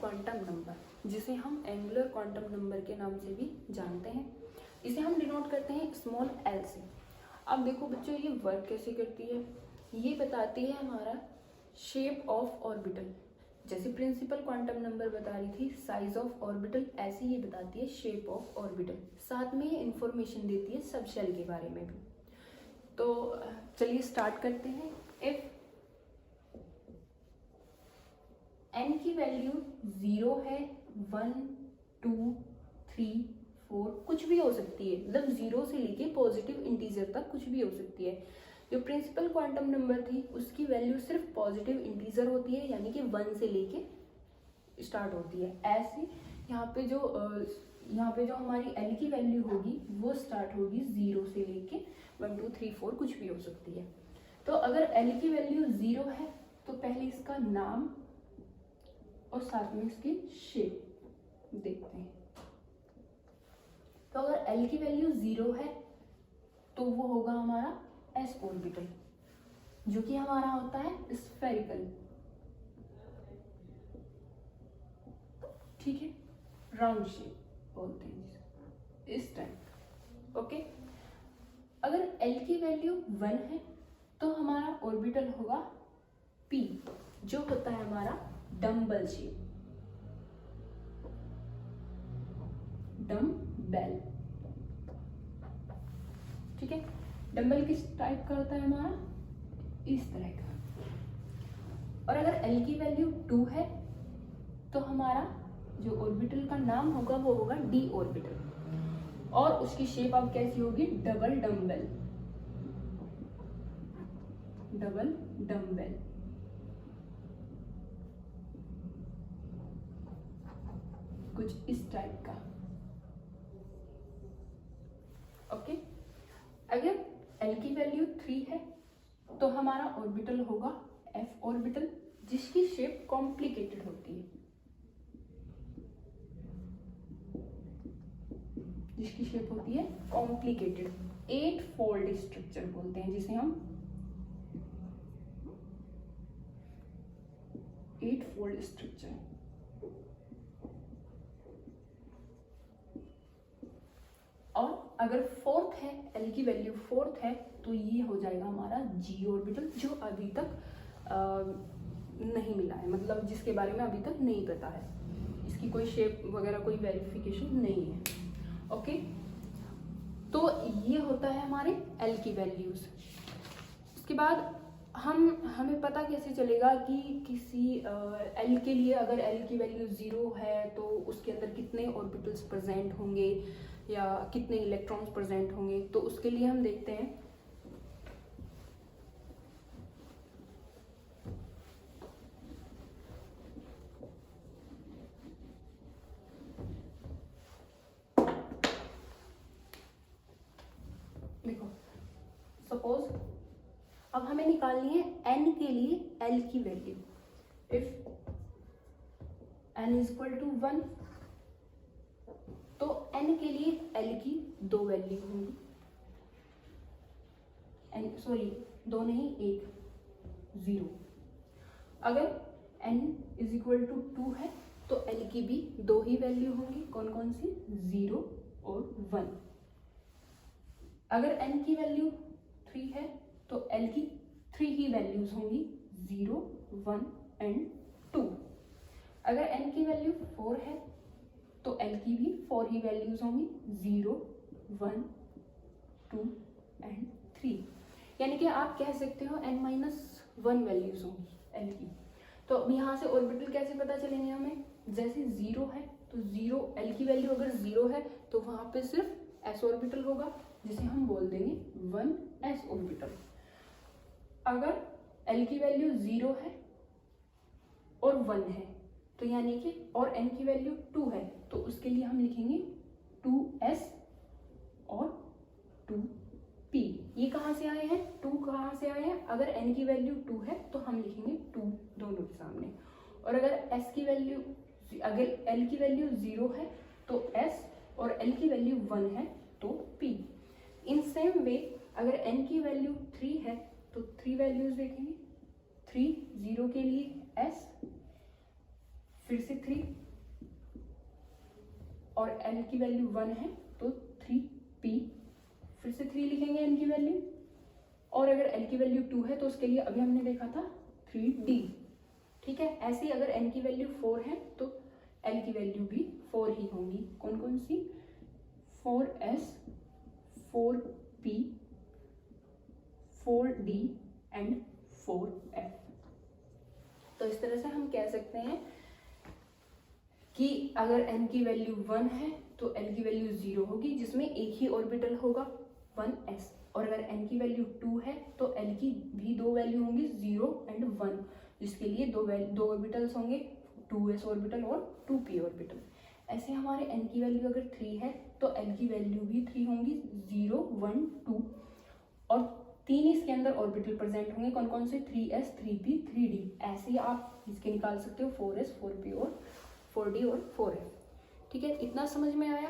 Quantum number, जिसे हम angular quantum number के नाम से भी जानते हैं। इसे हम डिनोट करते हैं स्मॉल एल से। अब देखो बच्चों, ये वर्क कैसे करती है, ये बताती है हमारा शेप ऑफ ऑर्बिटल। जैसे प्रिंसिपल क्वांटम नंबर बता रही थी साइज ऑफ ऑर्बिटल, ऐसे ये बताती है शेप ऑफ ऑर्बिटल। साथ में ये इंफॉर्मेशन देती है सब शेल के बारे में भी। तो चलिए स्टार्ट करते हैं। इफ n की वैल्यू 0 है, 1, 2, 3, 4 कुछ भी हो सकती है, मतलब 0 से लेके पॉजिटिव इंटीजर तक कुछ भी हो सकती है। जो प्रिंसिपल क्वांटम नंबर थी उसकी वैल्यू सिर्फ पॉजिटिव इंटीजर होती है, यानी कि 1 से लेके स्टार्ट होती है। ऐसे यहाँ पे जो हमारी l की वैल्यू होगी वो स्टार्ट होगी 0 से लेके 1, 2, 3, 4 कुछ भी हो सकती है। तो अगर l की वैल्यू 0 है तो पहले इसका नाम और साथ में इसकी शेप देखते हैं। तो अगर l की वैल्यू 0 है तो वो होगा हमारा s ऑर्बिटल, जो कि हमारा होता है स्फेरिकल, ठीक है, राउंड शेप बोलते हैं इस टाइप। ओके, अगर l की वैल्यू 1 है तो हमारा ऑर्बिटल होगा p, जो होता है हमारा डम्बल शेप, डम्बेल, ठीक है। डम्बल किस टाइप का होता है हमारा, इस तरह का। और अगर l की वैल्यू 2 है तो हमारा जो ऑर्बिटल का नाम होगा वो होगा d ऑर्बिटल, और उसकी शेप अब कैसी होगी, डबल डम्बेल, डबल डम्बेल। कुछ इस टाइप का। ओके, अगर l की वैल्यू 3 है तो हमारा ऑर्बिटल होगा f ऑर्बिटल, जिसकी शेप कॉम्प्लिकेटेड होती है, जिसकी शेप होती है कॉम्प्लिकेटेड, 8 फोल्ड स्ट्रक्चर बोलते हैं जिसे हम, 8 फोल्ड स्ट्रक्चर। और अगर 4th है, l की वैल्यू 4th है तो ये हो जाएगा हमारा g ऑर्बिटल, जो अभी तक नहीं मिला है, मतलब जिसके बारे में अभी तक नहीं पता है, इसकी कोई शेप वगैरह कोई वेरिफिकेशन नहीं है। ओके, तो ये होता है हमारे l की वैल्यूज। उसके बाद हमें पता कैसे चलेगा कि किसी l के लिए अगर l की वैल्यू 0 है तो उसके अंदर कितने ऑर्बिटल्स प्रेजेंट होंगे या कितने इलेक्ट्रॉन्स प्रेजेंट होंगे। तो उसके लिए हम देखते हैं, देखो सपोज अब हमें निकालनी है n के लिए l की value. If n is equal to 1 तो n के लिए l की 2 वैल्यू होंगी, दो नहीं, 1, 0। अगर n इज इक्वल टू 2 है तो l की भी 2 ही वैल्यू होंगी, कौन कौन सी, 0 और 1। अगर n की वैल्यू 3 है तो l की 3 ही वैल्यूज होंगी, 0, 1 एंड 2। अगर n की वैल्यू 4 है तो l की भी 4 ही वैल्यूज होंगी, 0, 1, 2 एंड 3। यानी कि आप कह सकते हो n-1 वैल्यूज होंगी l की। तो अब यहाँ से ऑर्बिटल कैसे पता चलेंगे हमें, जैसे 0 है तो 0, l की वैल्यू अगर 0 है तो वहां पे सिर्फ s ऑर्बिटल होगा, जिसे हम बोल देंगे 1s ऑर्बिटल। अगर l की वैल्यू 0 है और 1 है तो यानी कि, और n की वैल्यू 2 है तो उसके लिए हम लिखेंगे 2s और 2p। ये कहाँ से आए हैं, 2 कहाँ से आए हैं, अगर n की वैल्यू 2 है तो हम लिखेंगे 2 दोनों के सामने। और अगर l की वैल्यू 0 है तो s और l की वैल्यू 1 है तो p। इन सेम वे अगर n की वैल्यू 3 है तो 3 वैल्यूज देखेंगे, 3, 0 के लिए s, फिर से 3, और L की वैल्यू 1 है तो 3p, फिर से 3 लिखेंगे N की वैल्यू, और अगर L की वैल्यू 2 है तो उसके लिए अभी हमने देखा था 3d। ठीक है, ऐसे ही अगर N की वैल्यू 4 है तो L की वैल्यू भी 4 ही होंगी। कौन कौन सी? 4s, 4p, 4d and 4f। तो इस तरह से हम कह सकते हैं कि अगर N की वैल्यू 1 है तो L की वैल्यू 0 होगी, जिसमें एक ही ऑर्बिटल होगा 1s, और अगर N की वैल्यू 2 है तो L की भी दो वैल्यू होंगी 0 एंड 1, जिसके लिए दो ऑर्बिटल्स होंगे, 2s ऑर्बिटल और 2p ऑर्बिटल। ऐसे हमारे N की वैल्यू अगर 3 है तो L की वैल्यू भी 3 होंगी, 0 1 2, और 3 इसके अंदर ऑर्बिटल प्रेजेंट होंगे। कौन कौन से? 3s 3p 3d। ऐसे ही आप इसके निकाल सकते हो 4s 4p और 4d और 4f। ठीक है, इतना समझ में आया?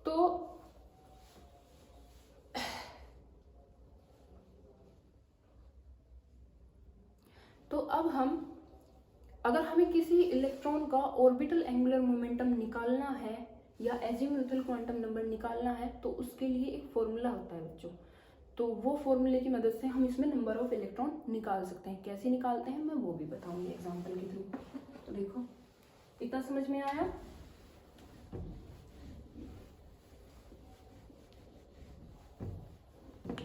तो अब हम, अगर हमें किसी इलेक्ट्रॉन का ऑर्बिटल एंगुलर मोमेंटम निकालना है या एजीम्यूथल क्वांटम नंबर निकालना है तो उसके लिए एक फॉर्मूला होता है बच्चों। तो वो फॉर्मूले की मदद से हम इसमें नंबर ऑफ इलेक्ट्रॉन निकाल सकते हैं। कैसे निकालते हैं मैं वो भी बताऊंगी एग्जांपल के थ्रू। तो देखो, इतना समझ में आया?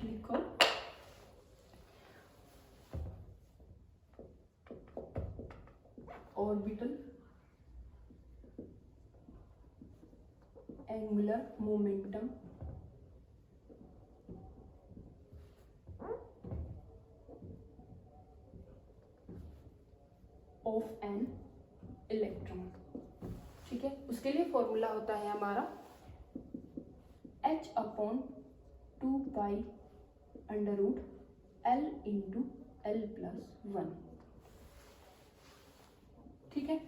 लिखो, orbital angular momentum of an electron. ठीक है, उसके लिए फॉर्मूला होता है हमारा h/2 √L × L+1। ठीक है,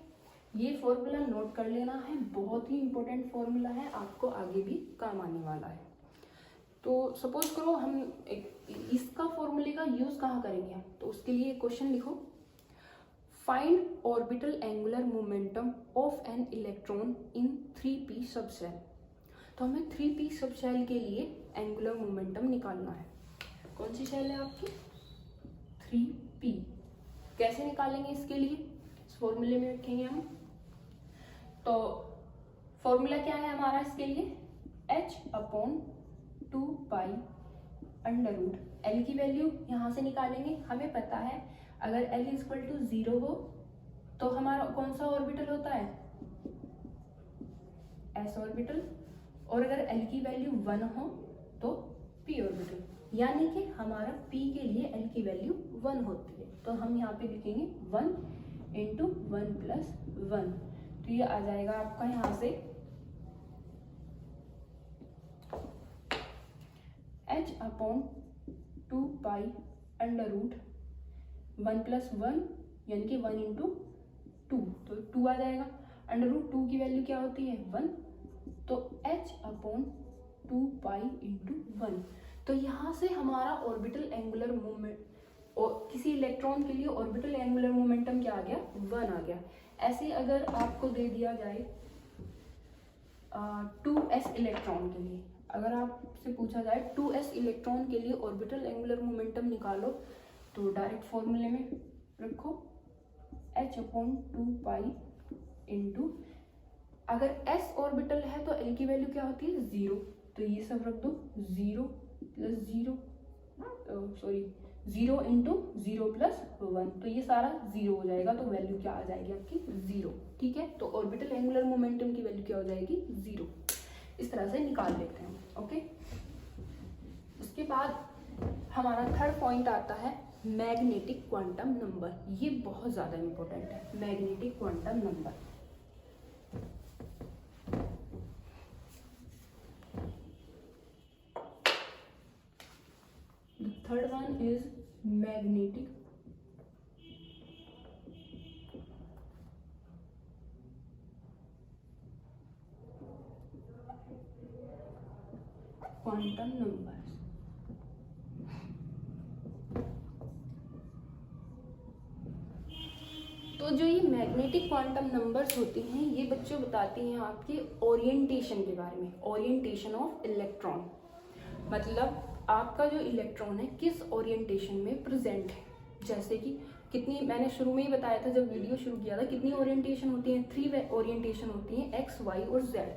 ये फॉर्मूला नोट कर लेना है, बहुत ही इंपॉर्टेंट फॉर्मूला है, आपको आगे भी काम आने वाला है। तो सपोज करो हम इसका फॉर्मूले का यूज कहाँ करेंगे हम, तो उसके लिए क्वेश्चन लिखो, find orbital angular momentum of an electron in 3p subshell. तो हमें 3p सबसेल के लिए एंगुलर मोमेंटम निकालना है। कौन सी शेल है आपकी? 3p। कैसे निकालेंगे इसके लिए? इस फॉर्मूले में रखेंगे हम। तो फॉर्मूला क्या है हमारा इसके लिए? h/2 √L की वैल्यू यहाँ से निकालेंगे। हमें पता है अगर L = 0 हो तो हमारा कौन सा ऑर्बिटल होता है? s ऑर्बिटल, और अगर L की वैल्यू 1 हो तो p ऑर्बिटल, यानी कि हमारा p के लिए L की वैल्यू 1 होती है। तो हम यहाँ पे लिखेंगे 1 × 1 + 1, तो ये आ जाएगा आपका यहाँ से h/2 √1 + 1, यानी कि 1 × 2, तो 2 आ जाएगा। √2 की वैल्यू क्या होती है? 1, तो h/2 × 1। तो यहाँ से हमारा ऑर्बिटल एंगुलर मोमेंट, और किसी इलेक्ट्रॉन के लिए ऑर्बिटल एंगुलर मोमेंटम क्या आ गया? 1 आ गया। ऐसे अगर आपको दे दिया जाए 2s इलेक्ट्रॉन के लिए, अगर आपसे पूछा जाए 2s इलेक्ट्रॉन के लिए ऑर्बिटल एंगुलर मोमेंटम निकालो, तो डायरेक्ट फॉर्मूले में रखो h/2 × अगर s ऑर्बिटल है तो L की वैल्यू क्या होती है? 0, तो ये सब रख दो, 0 + 0 0 × 0 + 1, तो ये सारा 0 हो जाएगा, तो वैल्यू क्या आ जाएगी आपकी? 0। ठीक है, तो ऑर्बिटल एंगुलर मोमेंटम की वैल्यू क्या हो जाएगी? 0। इस तरह से निकाल लेते हैं। ओके, उसके बाद हमारा थर्ड पॉइंट आता है मैग्नेटिक क्वांटम नंबर। ये बहुत ज़्यादा इंपॉर्टेंट है, magnetic quantum number. The third one is magnetic quantum numbers. तो जो ये मैग्नेटिक क्वांटम नंबर्स होते हैं ये बच्चों बताती हैं आपके ओरिएंटेशन के बारे में, ओरिएंटेशन ऑफ इलेक्ट्रॉन, मतलब आपका जो इलेक्ट्रॉन है किस ओरिएंटेशन में प्रेजेंट है। जैसे कि कितनी, मैंने शुरू में ही बताया था जब वीडियो शुरू किया था, कितनी ओरिएंटेशन होती है, 3 ओरिएंटेशन होती है, एक्स, वाई और जेड।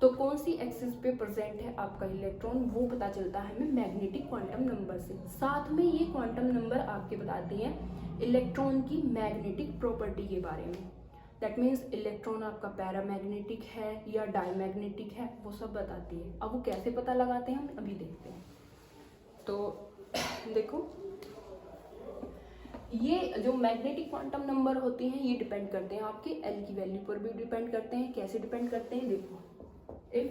तो कौन सी एक्सिस पे प्रेजेंट है आपका इलेक्ट्रॉन वो पता चलता है हमें मैग्नेटिक क्वांटम नंबर से। साथ में ये क्वांटम नंबर आपके बताते हैं इलेक्ट्रॉन की मैग्नेटिक प्रॉपर्टी के बारे में। दैट मीन्स इलेक्ट्रॉन आपका पैरामैग्नेटिक है या डायमैग्नेटिक है, वो सब बताती है। अब वो कैसे पता लगाते हैं हम अभी देखते हैं। तो देखो, ये जो मैग्नेटिक क्वांटम नंबर होते हैं ये डिपेंड करते हैं आपके एल की वैल्यू पर भी डिपेंड करते हैं। कैसे डिपेंड करते हैं देखो, इफ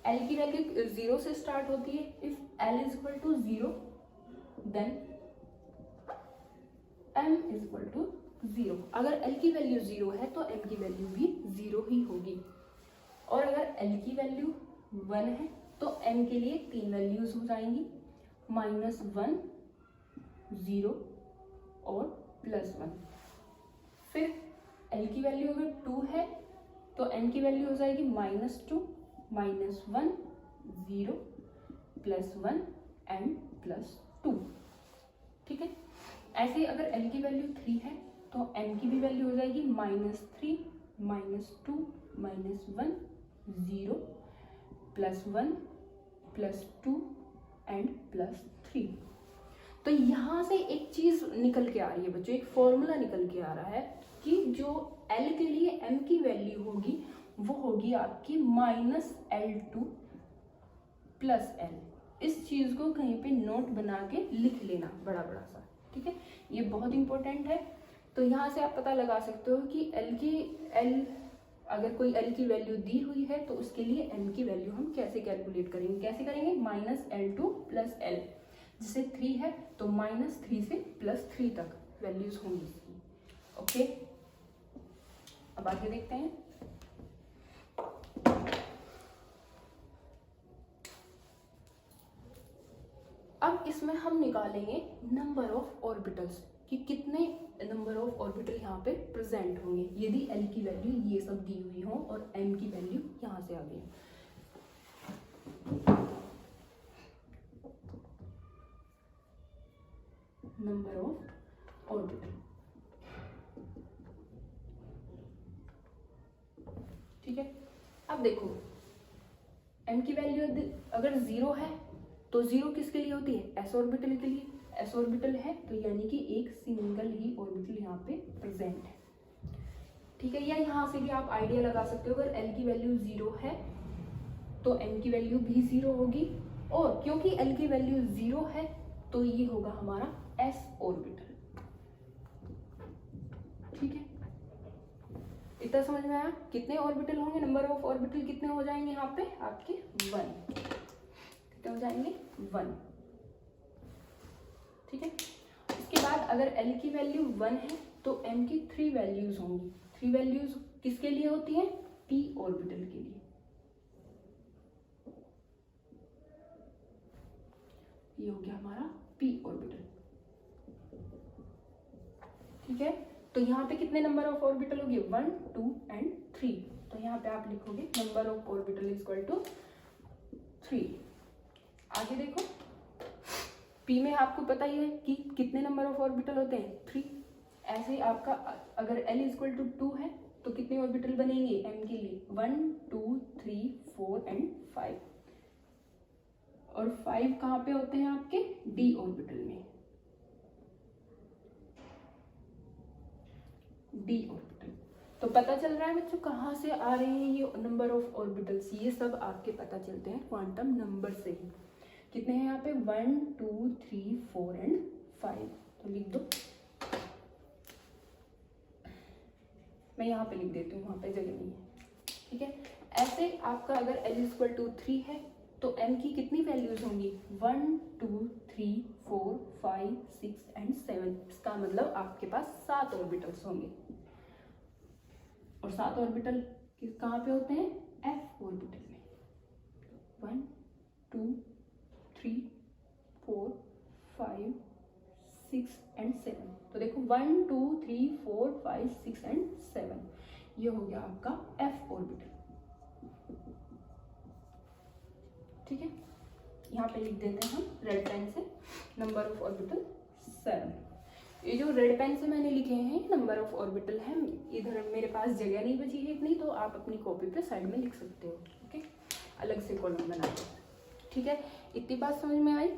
एल की वैल्यू 0 से स्टार्ट होती है, if L is equal to 0 then M is equal to 0। अगर एल की वैल्यू 0 है तो एम की वैल्यू भी 0 ही होगी। और अगर एल की वैल्यू 1 है तो एम के लिए 3 वैल्यूज हो जाएंगी, -1, 0 और +1। फिर एल की वैल्यू अगर 2 है तो एम की वैल्यू हो जाएगी -2, -1, 0, +1 एंड +2। ठीक है। ऐसे अगर एल की वैल्यू 3 है तो एम की भी वैल्यू हो जाएगी -3, -2, -1, 0, +1, +2 एंड +3। तो यहाँ से एक चीज निकल के आ रही है बच्चों, एक फॉर्मूला निकल के आ रहा है कि जो L के लिए M की वैल्यू होगी वो होगी आपकी -L2 + L। इस चीज को कहीं पे नोट बना के लिख लेना बड़ा बड़ा सा, ठीक है, ये बहुत इंपॉर्टेंट है। तो यहाँ से आप पता लगा सकते हो कि अगर कोई L की वैल्यू दी हुई है तो उसके लिए M की वैल्यू हम कैसे कैलकुलेट करेंगे, कैसे करेंगे, -L2 + L। जैसे 3 है तो -3 से +3 तक वैल्यूज होंगी इसकी। ओके, अब आगे देखते हैं। अब इसमें हम निकालेंगे नंबर ऑफ ऑर्बिटल्स कि कितने नंबर ऑफ ऑर्बिटल यहाँ पे प्रेजेंट होंगे यदि L की वैल्यू ये सब दी हुई हो और M की वैल्यू यहाँ से आ गई। नंबर ऑफ ऑर्बिटल, ठीक है। अब देखो M की वैल्यू अगर 0 है तो 0 किसके लिए होती है, s ऑर्बिटल के लिए। s ऑर्बिटल है तो यानी कि एक सिंगल ही ऑर्बिटल यहाँ पे प्रेजेंट है, ठीक है। या यहाँ से भी आप आइडिया लगा सकते हो, अगर L की वैल्यू 0 है तो M की वैल्यू भी 0 होगी, और क्योंकि L की वैल्यू 0 है तो ये होगा हमारा s ऑर्बिटल, ठीक है। इतना समझ में आया, कितने ऑर्बिटल होंगे, नंबर ऑफ ऑर्बिटल कितने हो जाएंगे यहाँ पे आपके 1, कितने हो जाएंगे 1, ठीक है। इसके बाद अगर L की वैल्यू 1 है तो M की 3 वैल्यूज होंगी। 3 वैल्यूज किसके लिए होती है, p ऑर्बिटल के लिए। ये हो गया हमारा p ऑर्बिटल, ठीक है। तो यहाँ पे कितने नंबर ऑफ ऑर्बिटल होगी, 1, 2 एंड 3। तो यहाँ पे आप लिखोगे number of orbital equal to 3। आगे देखो, P में आपको पता ही है कि कितने नंबर ऑफ ऑर्बिटल होते हैं, 3। ऐसे ही आपका अगर L इक्वल टू 2 है तो कितने ऑर्बिटल बनेंगे M के लिए, 1, 2, 3, 4 एंड 5। और 5 कहाँ पे होते हैं आपके D ऑर्बिटल में, D ऑर्बिटल। तो पता चल रहा है बच्चों कहाँ से आ रहे हैं ये नंबर ऑफ ऑर्बिटल्स, ये सब आपके पता चलते हैं क्वांटम नंबर से ही। कितने हैं यहाँ पे, 1, 2, 3, 4 एंड 5। तो लिख दो, मैं यहाँ पे लिख देती हूँ, वहाँ पे जगह नहीं है, ठीक है। ऐसे आपका अगर L इक्वल टू 3 है तो M की कितनी वैल्यूज होंगी, 1, 2, 3, 4, 5, 6 एंड 7। इसका मतलब आपके पास 7 ऑर्बिटल्स होंगे। और 7 ऑर्बिटल कहाँ पे होते हैं, F ऑर्बिटल में। 1, 2, 3, 4, 5, 6 एंड 7। तो देखो 1 2 3 4 5 6 एंड 7, ये हो गया आपका f ऑर्बिटल। ठीक है, यहाँ पे लिख देते हैं हम रेड पेन से नंबर ऑफ ऑर्बिटल 7। ये जो रेड पेन से मैंने लिखे हैं नंबर ऑफ ऑर्बिटल है, इधर मेरे पास जगह नहीं बची है इतनी, तो आप अपनी कॉपी पे साइड में लिख सकते हो। ओके, अलग से कॉलम बना के। ठीक है, इतनी बात समझ में आई।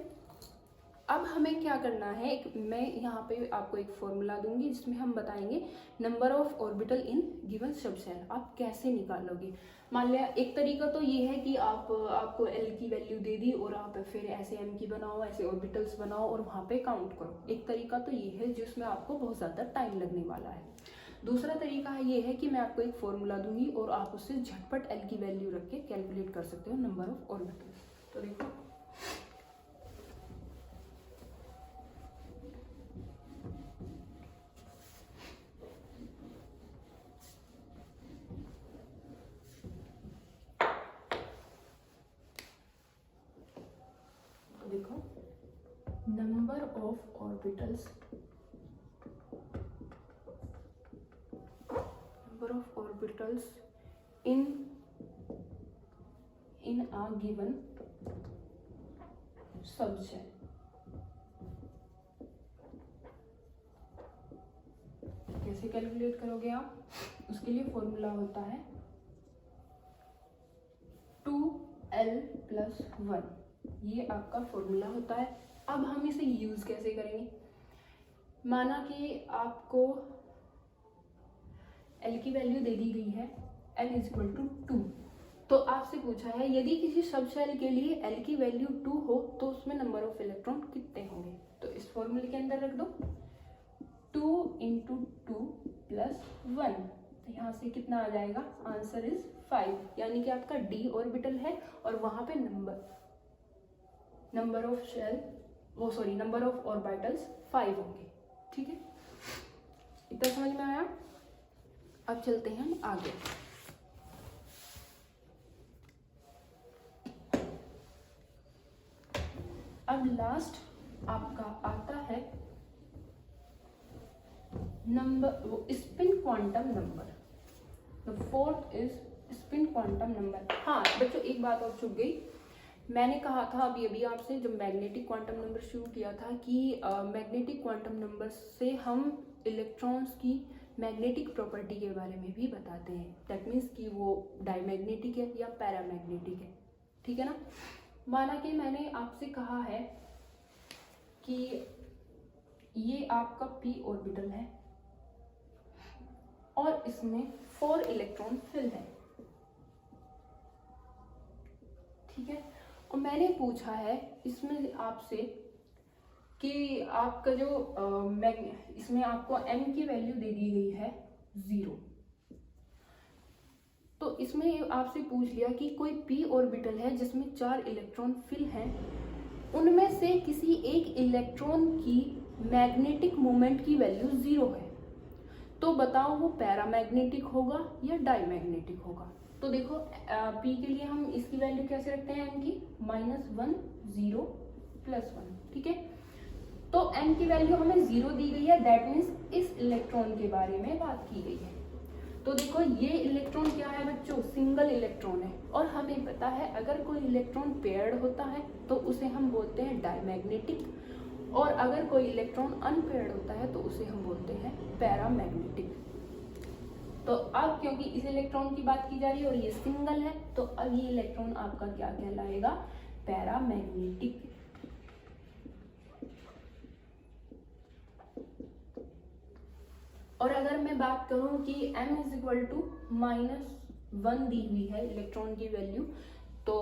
अब हमें क्या करना है, मैं यहाँ पे आपको एक फॉर्मूला दूंगी जिसमें हम बताएंगे number of orbital in given subshell आप कैसे निकालोगे। मान लिया एक तरीका तो ये है कि आपको एल की वैल्यू दे दी और आप फिर ऐसे एम की बनाओ, ऐसे ऑर्बिटल्स बनाओ और वहाँ पे काउंट करो। एक तरीका तो ये है जिसमें आपको बहुत ज़्यादा टाइम लगने वाला है। दूसरा तरीका ये है कि मैं आपको एक फॉर्मूला दूंगी और आप उससे झटपट एल की वैल्यू रख के कैलकुलेट कर सकते हो नंबर ऑफ ऑर्बिटल्स। तो देखो number of orbitals in a given subshell। कैसे कैलकुलेट करोगे आप, उसके लिए फॉर्मूला होता है 2l+1, ये आपका फॉर्मूला होता है। अब हम इसे यूज कैसे करेंगे, माना कि आपको l की वैल्यू दे दी गई है l = 2, तो आपसे पूछा है यदि किसी सबशेल के लिए l की वैल्यू 2 हो तो उसमें नंबर ऑफ इलेक्ट्रॉन कितने होंगे। तो इस फॉर्मूले के अंदर रख दो 2 × 2 + 1, तो यहाँ से कितना आ जाएगा, आंसर इज 5, यानी कि आपका d ऑर्बिटल है और वहां पे नंबर ऑफ ऑर्बिटल्स 5 होंगे। ठीक है, इतना समझ में आया। अब चलते हैं हम आगे। अब लास्ट आपका आता है number spin quantum number. The fourth is spin quantum number. हाँ बच्चों, एक बात और छूट गई, मैंने कहा था अभी आपसे जब मैग्नेटिक क्वांटम नंबर शुरू किया था कि मैग्नेटिक क्वांटम नंबर से हम इलेक्ट्रॉन्स की मैग्नेटिक प्रॉपर्टी के बारे में भी बताते हैं। दैट मीन्स कि वो डायमैग्नेटिक है या पैरामैग्नेटिक है। ठीक है ना। माना कि मैंने आपसे कहा है कि ये आपका p ऑर्बिटल है और इसमें 4 इलेक्ट्रॉन फिल है। ठीक है, और मैंने पूछा है इसमें आपसे कि आपका जो इसमें आपको m की वैल्यू दे दी गई है 0, तो इसमें आपसे पूछ लिया कि कोई p ऑर्बिटल है जिसमें 4 इलेक्ट्रॉन फिल हैं, उनमें से किसी एक इलेक्ट्रॉन की मैग्नेटिक मोमेंट की वैल्यू 0 है, तो बताओ वो पैरामैग्नेटिक होगा या डायमैग्नेटिक होगा। तो देखो p के लिए हम इसकी वैल्यू कैसे रखते हैं, m की -1 0 +1। ठीक है, तो m की वैल्यू हमें 0 दी गई है, दैट मीन्स इस इलेक्ट्रॉन के बारे में बात की गई है। तो देखो ये इलेक्ट्रॉन क्या है बच्चों, सिंगल इलेक्ट्रॉन है, और हमें पता है अगर कोई इलेक्ट्रॉन पेयर्ड होता है तो उसे हम बोलते हैं डायमैग्नेटिक, और अगर कोई इलेक्ट्रॉन अनपेयर्ड होता है तो उसे हम बोलते हैं पैरामैग्नेटिक। तो अब क्योंकि इस इलेक्ट्रॉन की बात की जा रही है और ये सिंगल है, तो अब ये इलेक्ट्रॉन आपका क्या कहलाएगा, पैरामैग्नेटिक। और अगर मैं बात करूं कि m = -1 दी हुई है इलेक्ट्रॉन की वैल्यू, तो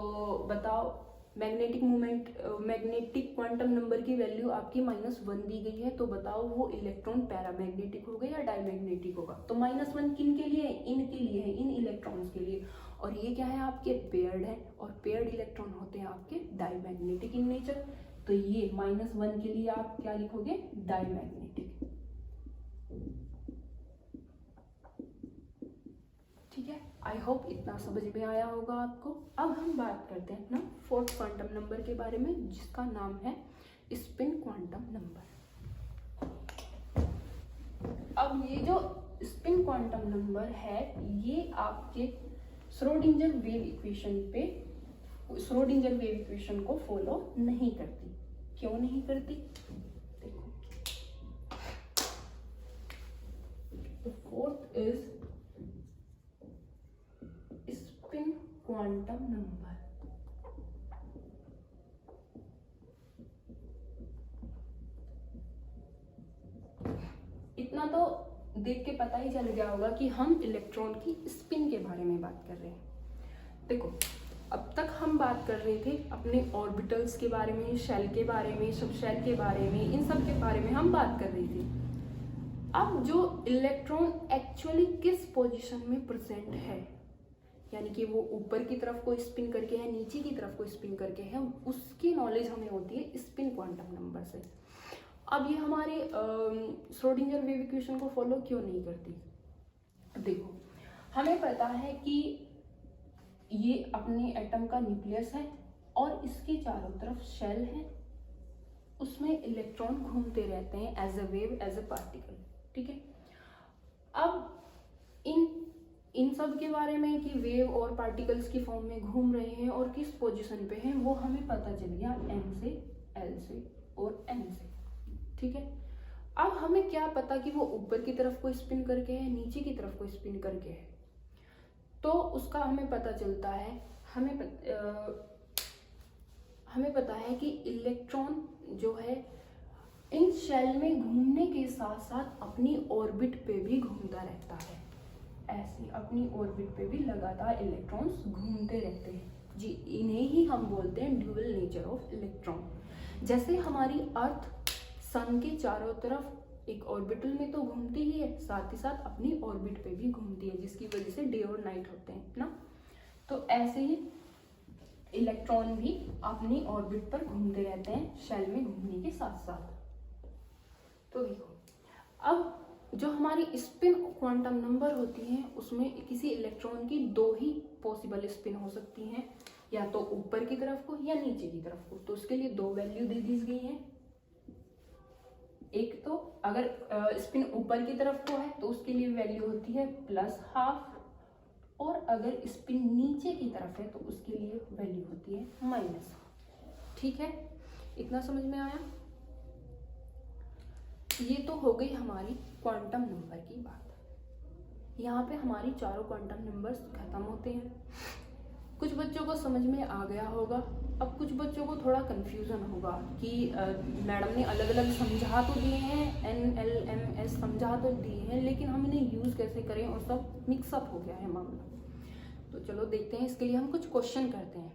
बताओ मैग्नेटिक क्वांटम नंबर की वैल्यू आपकी -1 दी गई है, तो बताओ वो इलेक्ट्रॉन पैरामैग्नेटिक होगा या डायमैग्नेटिक होगा। तो -1 किन के लिए, इनके लिए है, इन इलेक्ट्रॉन्स के लिए, और ये क्या है आपके पेयर्ड है, और पेयर्ड इलेक्ट्रॉन होते हैं आपके डायमैग्नेटिक इन नेचर। तो ये -1 के लिए आप क्या लिखोगे, डायमैग्नेटिक। ठीक है, आई होप इतना समझ में आया होगा आपको। अब हम बात करते हैं ना फोर्थ क्वांटम नंबर के बारे में, जिसका नाम है स्पिन क्वांटम नंबर। अब ये जो स्पिन क्वांटम नंबर है ये आपके श्रोडिंगर वेव इक्वेशन को फॉलो नहीं करती। क्यों नहीं करती? देखो, the fourth is spin quantum number। इतना तो देख के पता ही चल गया होगा कि हम इलेक्ट्रॉन की स्पिन के बारे में बात कर रहे हैं। देखो, अब तक हम बात कर रहे थे अपने ऑर्बिटल्स के बारे में, शेल के बारे में, सब शेल के बारे में, इन सब के बारे में हम बात कर रहे थे। अब जो इलेक्ट्रॉन एक्चुअली किस पोजीशन में प्रेजेंट है, यानी कि वो ऊपर की तरफ को स्पिन करके है, नीचे की तरफ को स्पिन करके है, उसकी नॉलेज हमें होती है स्पिन क्वांटम नंबर से। अब ये हमारे श्रोडिंगर वेव इक्वेशन को फॉलो क्यों नहीं करती? देखो, हमें पता है कि ये अपने एटम का न्यूक्लियस है और इसके चारों तरफ शेल है, उसमें इलेक्ट्रॉन घूमते रहते हैं as a wave, as a particle. ठीक है, अब इन सब के बारे में कि वेव और पार्टिकल्स की फॉर्म में घूम रहे हैं और किस पोजीशन पे हैं वो हमें पता चल गया n से, l से और n से। ठीक है, अब हमें क्या पता कि वो ऊपर की तरफ को स्पिन करके है, नीचे की तरफ को स्पिन करके है। तो उसका हमें पता चलता है, हमें पता है कि इलेक्ट्रॉन जो है इन शेल में घूमने के साथ साथ अपनी ऑर्बिट पे भी घूमता रहता है। ऐसे अपनी ऑर्बिट पे भी लगातार इलेक्ट्रॉन्स घूमते रहते हैं जी। इन्हें ही हम बोलते हैं ड्यूअल नेचर ऑफ इलेक्ट्रॉन। जैसे हमारी अर्थ सन के चारों तरफ एक ऑर्बिटल में तो घूमती ही है, साथ ही साथ अपनी ऑर्बिट पे भी घूमती है, जिसकी वजह से डे और नाइट होते हैं ना। तो ऐसे ही इलेक्ट्रॉन भी अपनी ऑर्बिट पर घूमते रहते हैं शेल में घूमने के साथ साथ। तो देखो, अब जो हमारी स्पिन क्वांटम नंबर होती हैं उसमें किसी इलेक्ट्रॉन की दो ही पॉसिबल स्पिन हो सकती हैं, या तो ऊपर की तरफ को या नीचे की तरफ को। तो उसके लिए दो वैल्यू दे दी गई हैं। एक तो अगर स्पिन ऊपर की तरफ को है तो उसके लिए वैल्यू होती है +½ और अगर स्पिन नीचे की तरफ है तो उसके लिए वैल्यू होती है -½ ठीक है, इतना समझ में आया? ये तो हो गई हमारी क्वांटम नंबर की बात। यहाँ पे हमारी चारों क्वांटम नंबर्स खत्म होते हैं। कुछ बच्चों को समझ में आ गया होगा। अब कुछ बच्चों को थोड़ा कंफ्यूजन होगा कि मैडम ने अलग अलग समझा तो दिए हैं, NLMS समझा तो दिए हैं, लेकिन हम इन्हें यूज़ कैसे करें और सब मिक्सअप हो गया है मामला। तो चलो देखते हैं, इसके लिए हम कुछ क्वेश्चन करते हैं।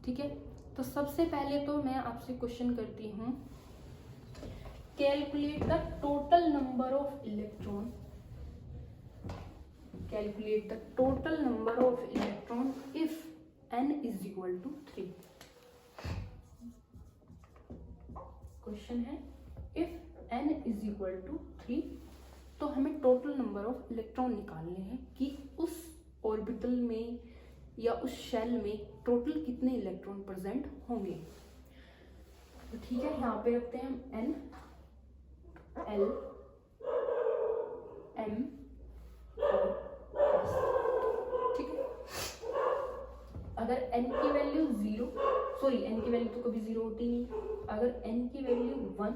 ठीक है, तो सबसे पहले तो मैं आपसे क्वेश्चन करती हूँ, calculate the total number of electron, calculate the total number of electron if n is equal to 3। Question है if n is equal to 3 तो हमें टोटल नंबर ऑफ इलेक्ट्रॉन निकालने हैं कि उस ऑर्बिटल में या उस शेल में टोटल कितने इलेक्ट्रॉन प्रेजेंट होंगे। तो ठीक है, यहाँ पे रखते हैं हम n, l, m और ठीक है। अगर n की वैल्यू 0, सॉरी n की वैल्यू तो कभी 0 होती नहीं, अगर n की वैल्यू 1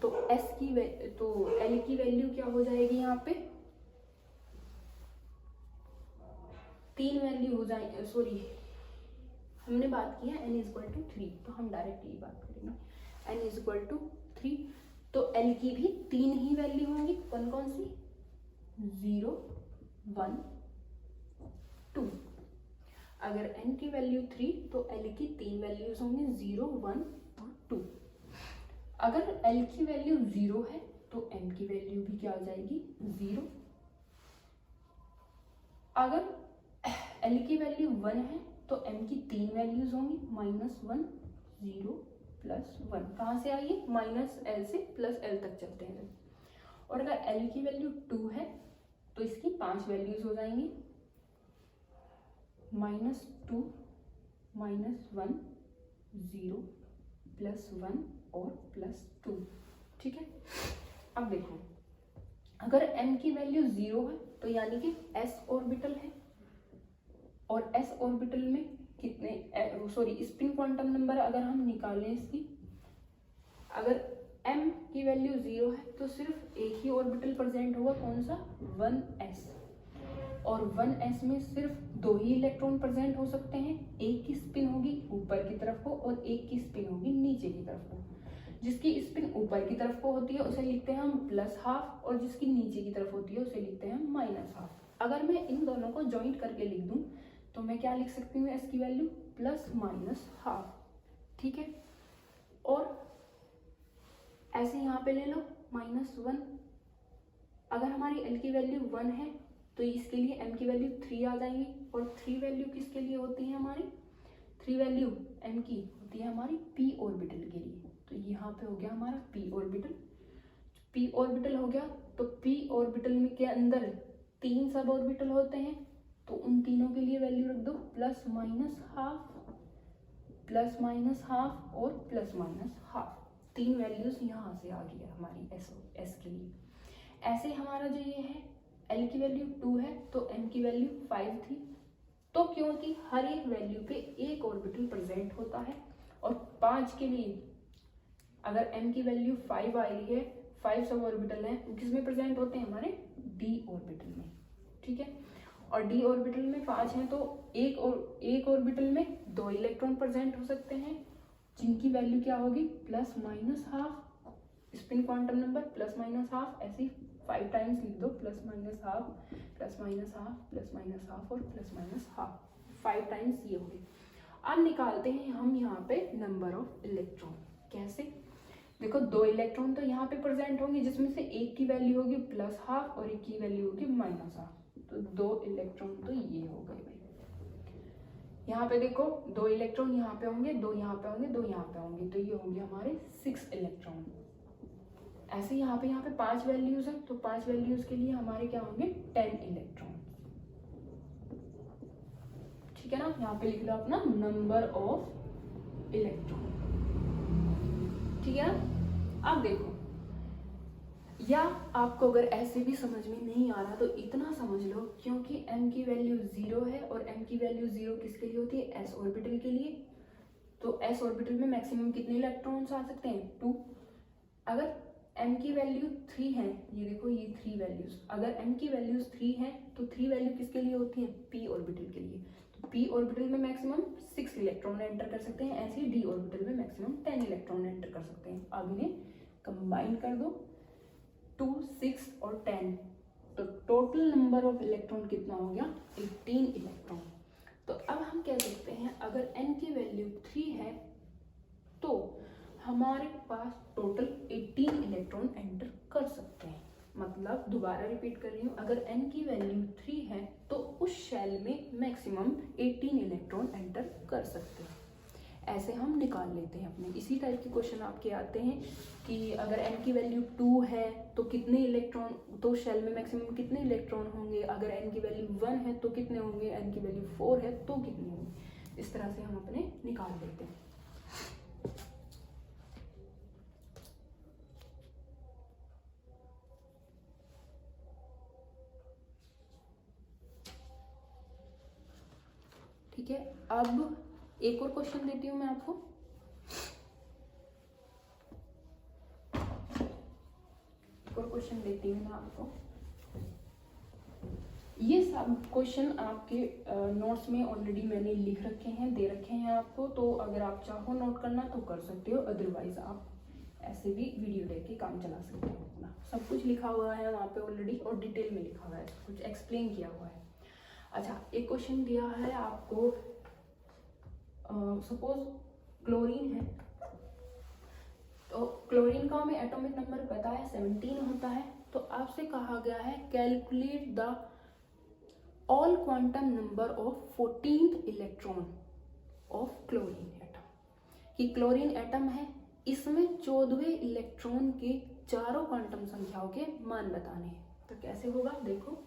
तो l की वैल्यू क्या हो जाएगी, यहाँ पे 3 वैल्यू हो जाएगी। सॉरी, हमने बात की है n = 3, तो हम डायरेक्ट ये बात करेंगे n = 3, तो l की भी 3 ही वैल्यू होंगी। कौन कौन सी? 0, 1, 2। अगर n की वैल्यू 3 तो l की 3 वैल्यूज होंगी, 0, 1 और 2। अगर l की वैल्यू 0 है तो m की वैल्यू भी क्या हो जाएगी, 0। अगर l की वैल्यू 1 है तो m की 3 वैल्यूज होंगी, -1, 0, +1। कहाँ से आइए, -l से +l तक चलते हैं। और अगर l की वैल्यू 2 है तो इसकी 5 वैल्यूज हो जाएंगी, -2, -1, 0, +1 और +2। ठीक है, अब देखो, अगर m की वैल्यू 0 है तो यानी कि s ऑर्बिटल है, और s ऑर्बिटल में कितने, स्पिन क्वांटम नंबर अगर हम निकालें इसकी, अगर m की वैल्यू 0 है तो सिर्फ एक ही ऑर्बिटल प्रेजेंट होगा, कौन सा, 1s, और 1s में सिर्फ 2 ही इलेक्ट्रॉन प्रेजेंट हो सकते हैं, एक की स्पिन होगी ऊपर की तरफ को और एक की स्पिन होगी नीचे की तरफ को। जिसकी स्पिन ऊपर की तरफ को होती है उसे लिखते हैं हम +½ और जिसकी नीचे की तरफ होती है उसे लिखते हैं -½ अगर मैं इन दोनों को ज्वाइंट करके लिख दूं तो मैं क्या लिख सकती हूँ, इसकी वैल्यू +−½ ठीक है। और ऐसे यहाँ पे ले लो -1, अगर हमारी L की वैल्यू 1 है तो इसके लिए M की वैल्यू 3 आ जाएंगी, और 3 वैल्यू किसके लिए होती है हमारी, 3 वैल्यू M की होती है हमारी p ऑर्बिटल के लिए। तो यहाँ पे हो गया हमारा p ऑर्बिटल, p ऑर्बिटल हो गया, तो p ऑर्बिटल में के अंदर 3 सब ऑर्बिटल होते हैं, तो उन तीनों के लिए वैल्यू रख दो +−½ +−½ और +−½ 3 वैल्यूज यहाँ से आ गई हमारी s के लिए। ऐसे हमारा जो ये है L की वैल्यू 2 है तो M की वैल्यू 5 थी, तो क्योंकि हर एक वैल्यू पे एक ऑर्बिटल प्रेजेंट होता है, और 5 के लिए अगर M की वैल्यू 5 आ रही है, 5 सब ऑर्बिटल हैं, किसमें प्रेजेंट होते हैं, हमारे d ऑर्बिटल में, ठीक है। और d ऑर्बिटल में 5 हैं तो एक ऑर्बिटल में 2 इलेक्ट्रॉन प्रेजेंट हो सकते हैं, जिनकी वैल्यू क्या होगी, +−½ स्पिन क्वांटम नंबर +−½ ऐसे 5 टाइम्स लिख दो, +−½ +−½ और +−½ 5 टाइम्स ये हो गए। अब निकालते हैं हम यहाँ पे नंबर ऑफ इलेक्ट्रॉन। कैसे, देखो 2 इलेक्ट्रॉन तो यहाँ पे प्रेजेंट होंगे, जिसमें से एक की वैल्यू होगी +½ और एक की वैल्यू होगी -½ तो 2 इलेक्ट्रॉन तो ये हो गए भाई। यहाँ पे देखो 2 इलेक्ट्रॉन यहाँ पे होंगे, 2 यहाँ पे होंगे, 2 यहाँ पे होंगे, तो ये होंगे हमारे 6 इलेक्ट्रॉन। ऐसे यहाँ पे 5 वैल्यूज है, तो 5 वैल्यूज के लिए हमारे क्या होंगे, 10 इलेक्ट्रॉन, ठीक है ना। यहाँ पे लिख लो अपना नंबर ऑफ इलेक्ट्रॉन, ठीक है ना। अब देखो, या आपको अगर ऐसे भी समझ में नहीं आ रहा तो इतना समझ लो, क्योंकि m की वैल्यू 0 है और m की वैल्यू 0 किसके लिए होती है, s ऑर्बिटल के लिए, तो s ऑर्बिटल में मैक्सिमम कितने इलेक्ट्रॉन्स आ सकते हैं, 2। अगर m की वैल्यू 3 है, ये देखो ये 3 वैल्यूज, अगर m की वैल्यूज 3 है तो 3 वैल्यू किसके लिए होती है, p ऑर्बिटल के लिए, तो p ऑर्बिटल में मैक्सिमम 6 इलेक्ट्रॉन एंटर कर सकते हैं, ऐसे ही d ऑर्बिटल में मैक्सिमम 10 इलेक्ट्रॉन एंटर कर सकते हैं। अब इन्हें कंबाइन कर दो, 2, 6 और 10, तो टोटल नंबर ऑफ इलेक्ट्रॉन कितना हो गया, 18 इलेक्ट्रॉन। तो अब हम कह सकते हैं अगर n की वैल्यू 3 है तो हमारे पास टोटल 18 इलेक्ट्रॉन एंटर कर सकते हैं। मतलब दोबारा रिपीट कर रही हूँ, अगर n की वैल्यू 3 है तो उस शेल में मैक्सिमम 18 इलेक्ट्रॉन एंटर कर सकते हैं। ऐसे हम निकाल लेते हैं अपने। इसी टाइप के क्वेश्चन आपके आते हैं कि अगर n की वैल्यू 2 है तो कितने इलेक्ट्रॉन, तो शेल में मैक्सिमम कितने इलेक्ट्रॉन होंगे, अगर n की वैल्यू 1 है तो कितने होंगे, n की वैल्यू 4 है तो कितने होंगे, इस तरह से हम अपने निकाल लेते हैं। ठीक है, अब एक और क्वेश्चन देती हूँ मैं आपको। एक और क्वेश्चन देती हूँ मैं आपको। ये सब क्वेश्चन आपके नोट्स में ऑलरेडी मैंने लिख रखे हैं, दे रखे हैं आपको, तो अगर आप चाहो नोट करना तो कर सकते हो, अदरवाइज आप ऐसे भी वीडियो देख के काम चला सकते हो अपना। सब कुछ लिखा हुआ है वहाँ पे ऑलरेडी और डिटेल में लिखा हुआ है, कुछ एक्सप्लेन किया हुआ है। अच्छा, एक क्वेश्चन दिया है आपको, सपोज क्लोरीन है, तो क्लोरीन का हमें एटॉमिक नंबर पता है 17 होता है, तो आपसे कहा गया है calculate the all quantum number of 14th electron of chlorine atom, कि क्लोरीन एटम है, इसमें 14वें इलेक्ट्रॉन के चारों क्वांटम संख्याओं के मान बताने हैं। तो कैसे होगा, देखो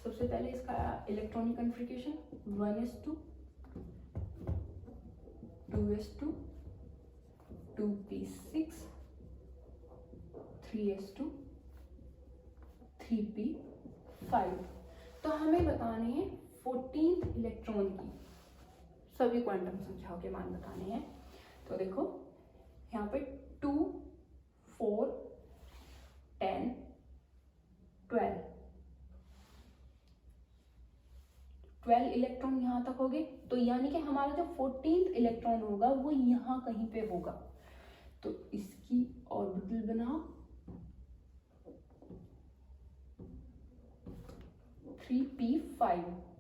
सबसे पहले इसका electronic configuration 1s2 2s2 2p6 3s2 3p5। तो हमें बताने हैं 14th इलेक्ट्रॉन की सभी क्वांटम संख्याओं के मान बताने हैं। तो देखो यहाँ पे 2, 4, 10, 12 इलेक्ट्रॉन यहाँ तक हो गए। तो यानी कि हमारा जो 14th इलेक्ट्रॉन होगा वो यहाँ कहीं पे होगा। तो इसकी ऑर्बिटल बनाओ 3p5,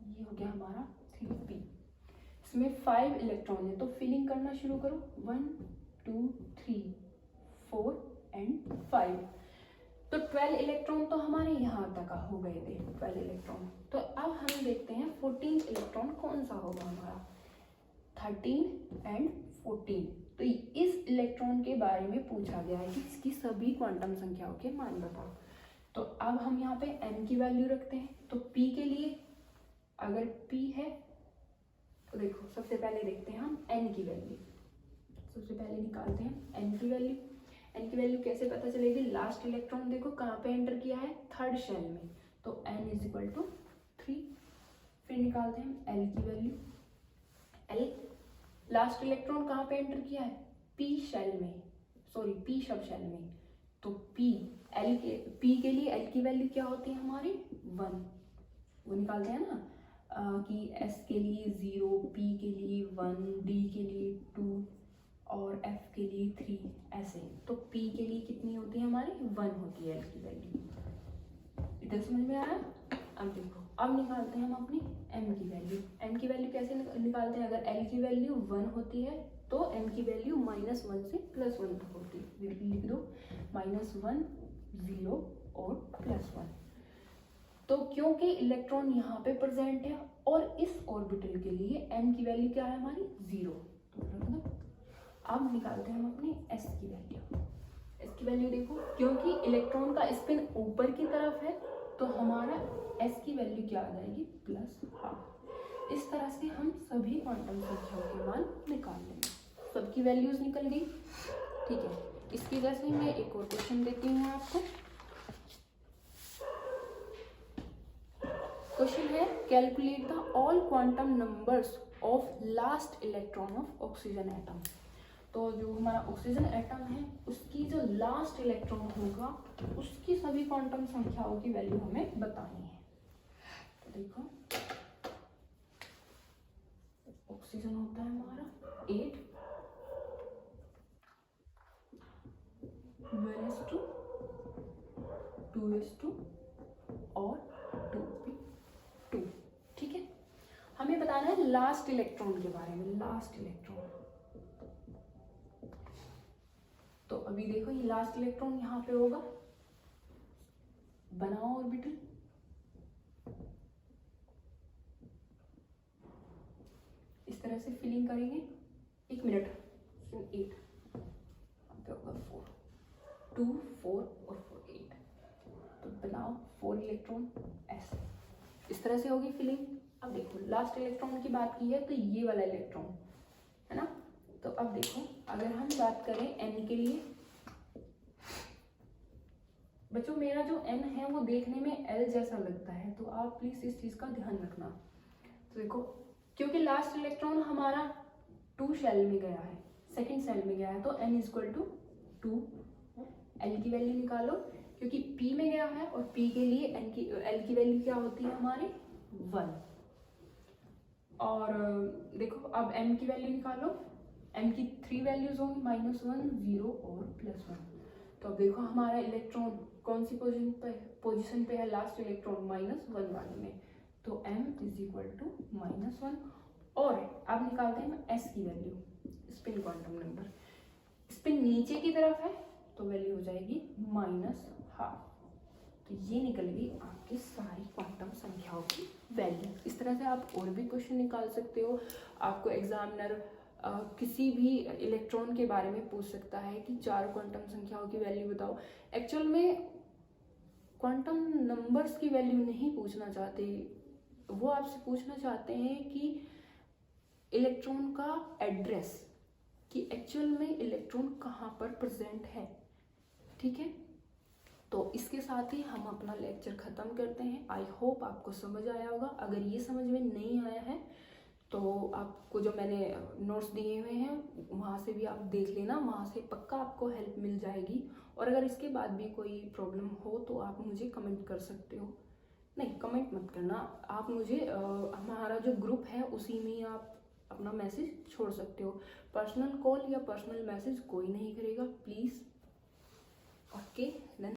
ये हो गया हमारा 3p। इसमें 5 इलेक्ट्रॉन है तो फिलिंग करना शुरू करो 1, 2, 3, 4 एंड 5। तो 12 इलेक्ट्रॉन तो हमारे यहाँ तक हो गए थे 12 इलेक्ट्रॉन। तो अब हम देखते हैं 14th इलेक्ट्रॉन कौन सा होगा हमारा, 13 एंड 14। तो इस इलेक्ट्रॉन के बारे में पूछा गया है कि इसकी सभी क्वांटम संख्याओं के मान बताओ। तो अब हम यहाँ पे n की वैल्यू रखते हैं। तो p के लिए अगर p है तो देखो सबसे पहले देखते हैं हम n की वैल्यू। सबसे पहले निकालते हैं n की वैल्यू। n की वैल्यू कैसे पता चलेगी, लास्ट इलेक्ट्रॉन देखो कहाँ पे एंटर किया है, थर्ड शेल में। तो n इज इक्वल टू 3। फिर निकालते हैं हम l की वैल्यू। l लास्ट इलेक्ट्रॉन कहाँ पे एंटर किया है, p शेल में, सॉरी p सब शेल में। तो p के लिए l की वैल्यू क्या होती है हमारी 1। वो निकालते हैं ना कि s के लिए 0, p के लिए 1, d के लिए 2 और f के लिए 3 ऐसे। तो p के लिए कितनी होती है हमारी 1 होती है l की वैल्यू। इधर समझ में आया। अब देखो अब निकालते हैं हम अपनी m की वैल्यू। m की वैल्यू कैसे निकालते हैं, अगर l की वैल्यू 1 होती है तो m की वैल्यू -1 से +1 तक होती है। लिख दो -1, 0 और +1। तो क्योंकि इलेक्ट्रॉन यहाँ पे प्रेजेंट है और इस ऑर्बिटल के लिए m की वैल्यू क्या है हमारी 0, तो रख दो। अब निकालते हैं हम अपनी s की वैल्यू। s की वैल्यू देखो क्योंकि इलेक्ट्रॉन का स्पिन ऊपर की तरफ है तो हमारा s की वैल्यू क्या आ जाएगी +12। इस तरह से हम सभी क्वांटम संख्याओं के मान निकाल लेंगे। सबकी वैल्यूज निकल गई, ठीक है। इसकी वजह से मैं एक और क्वेश्चन देती हूँ आपको। क्वेश्चन है calculate the all quantum numbers of last electron of oxygen atom. तो जो हमारा ऑक्सीजन एटम है उसकी जो लास्ट इलेक्ट्रॉन होगा उसकी सभी क्वांटम संख्याओं की वैल्यू हमें बतानी है। तो देखो ऑक्सीजन होता है हमारा 8, 1s2, 2s2 और 2p2, ठीक है। हमें बताना है लास्ट इलेक्ट्रॉन के बारे में, लास्ट इलेक्ट्रॉन। तो अभी देखो ये लास्ट इलेक्ट्रॉन यहाँ पे होगा, बनाओ ऑर्बिटल। इस तरह से फिलिंग करेंगे। 1 मिनट, 8 पे होगा 4, 2, 4 और 4, 8। तो बनाओ 4 इलेक्ट्रॉन ऐसे, इस तरह से होगी फिलिंग। अब देखो लास्ट इलेक्ट्रॉन की बात की है तो ये वाला इलेक्ट्रॉन है ना। तो अब देखो अगर हम बात करें n के लिए, बच्चों मेरा जो n है वो देखने में l जैसा लगता है तो आप प्लीज इस चीज का ध्यान रखना। तो देखो क्योंकि लास्ट इलेक्ट्रॉन हमारा 2 शेल में गया है, सेकंड शेल में गया है, तो n = 2। l की वैल्यू निकालो क्योंकि p में गया है और p के लिए l की वैल्यू क्या होती है हमारी 1। और देखो अब m की वैल्यू निकालो। m की 3 वैल्यूज होंगी -1, 0 और +1। तो अब देखो हमारा इलेक्ट्रॉन कौन सी पोजीशन पे है, लास्ट इलेक्ट्रॉन -1 वाले में। तो m = -1। और अब निकालते हैं s की value, spin quantum number. Spin नीचे की तरफ है तो वैल्यू हो जाएगी -12। तो ये निकल गई आपकी सारी क्वांटम संख्याओं की वैल्यू। इस तरह से आप और भी क्वेश्चन निकाल सकते हो। आपको एग्जामिनर किसी भी इलेक्ट्रॉन के बारे में पूछ सकता है कि 4 क्वांटम संख्याओं की वैल्यू बताओ। एक्चुअल में क्वांटम नंबर्स की वैल्यू नहीं पूछना चाहते, वो आपसे पूछना चाहते हैं कि इलेक्ट्रॉन का एड्रेस, कि एक्चुअल में इलेक्ट्रॉन कहाँ पर प्रेजेंट है, ठीक है। तो इसके साथ ही हम अपना लेक्चर ख़त्म करते हैं। आई होप आपको समझ आया होगा। अगर ये समझ में नहीं आया है तो आपको जो मैंने नोट्स दिए हुए हैं वहाँ से भी आप देख लेना, वहाँ से पक्का आपको हेल्प मिल जाएगी। और अगर इसके बाद भी कोई प्रॉब्लम हो तो आप मुझे कमेंट कर सकते हो। नहीं, कमेंट मत करना, आप मुझे हमारा जो ग्रुप है उसी में आप अपना मैसेज छोड़ सकते हो। पर्सनल कॉल या पर्सनल मैसेज कोई नहीं करेगा, प्लीज़। Okay then.